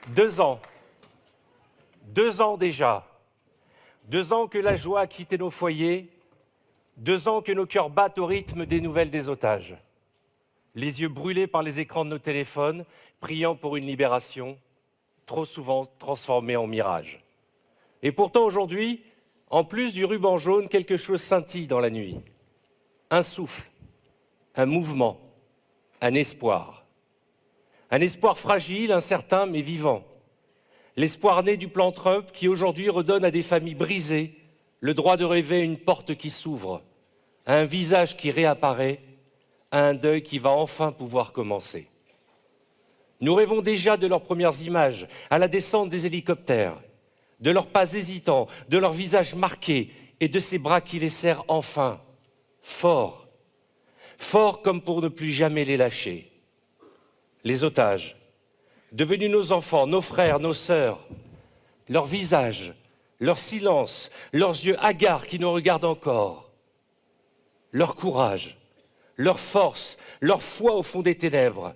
2 ans. 2 ans déjà. 2 ans que la joie a quitté nos foyers. 2 ans que nos cœurs battent au rythme des nouvelles des otages. Les yeux brûlés par les écrans de nos téléphones, priant pour une libération, trop souvent transformée en mirage. Et pourtant aujourd'hui, en plus du ruban jaune, quelque chose scintille dans la nuit. Un souffle, un mouvement, un espoir. Un espoir fragile, incertain, mais vivant. L'espoir né du plan Trump qui aujourd'hui redonne à des familles brisées le droit de rêver à une porte qui s'ouvre, à un visage qui réapparaît, à un deuil qui va enfin pouvoir commencer. Nous rêvons déjà de leurs premières images, à la descente des hélicoptères, de leurs pas hésitants, de leurs visages marqués et de ces bras qui les serrent enfin, forts, forts comme pour ne plus jamais les lâcher. Les otages, devenus nos enfants, nos frères, nos sœurs, leurs visages, leur silence, leurs yeux hagards qui nous regardent encore, leur courage, leur force, leur foi au fond des ténèbres,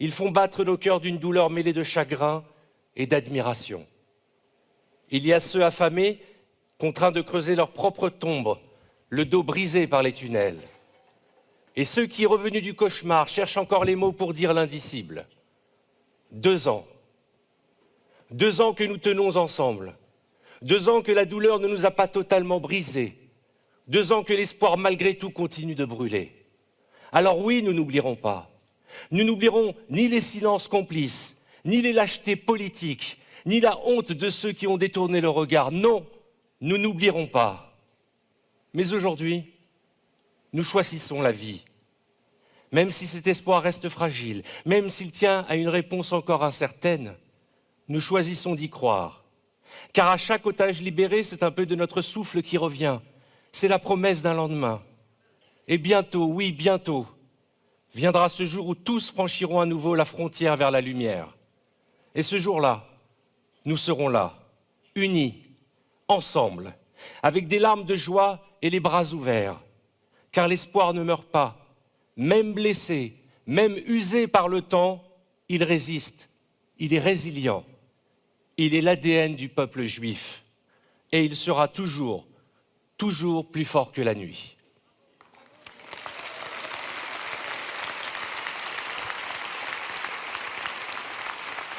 ils font battre nos cœurs d'une douleur mêlée de chagrin et d'admiration. Il y a ceux affamés, contraints de creuser leur propre tombe, le dos brisé par les tunnels. Et ceux qui, revenus du cauchemar, cherchent encore les mots pour dire l'indicible. 2 ans. 2 ans que nous tenons ensemble. 2 ans que la douleur ne nous a pas totalement brisés. 2 ans que l'espoir, malgré tout, continue de brûler. Alors oui, nous n'oublierons pas. Nous n'oublierons ni les silences complices, ni les lâchetés politiques, ni la honte de ceux qui ont détourné le regard. Non, nous n'oublierons pas. Mais aujourd'hui, nous choisissons la vie. Même si cet espoir reste fragile, même s'il tient à une réponse encore incertaine, nous choisissons d'y croire. Car à chaque otage libéré, c'est un peu de notre souffle qui revient. C'est la promesse d'un lendemain. Et bientôt, oui, bientôt, viendra ce jour où tous franchiront à nouveau la frontière vers la lumière. Et ce jour-là, nous serons là, unis, ensemble, avec des larmes de joie et les bras ouverts. Car l'espoir ne meurt pas. Même blessé, même usé par le temps, il résiste, il est résilient. Il est l'ADN du peuple juif. Et il sera toujours, toujours plus fort que la nuit.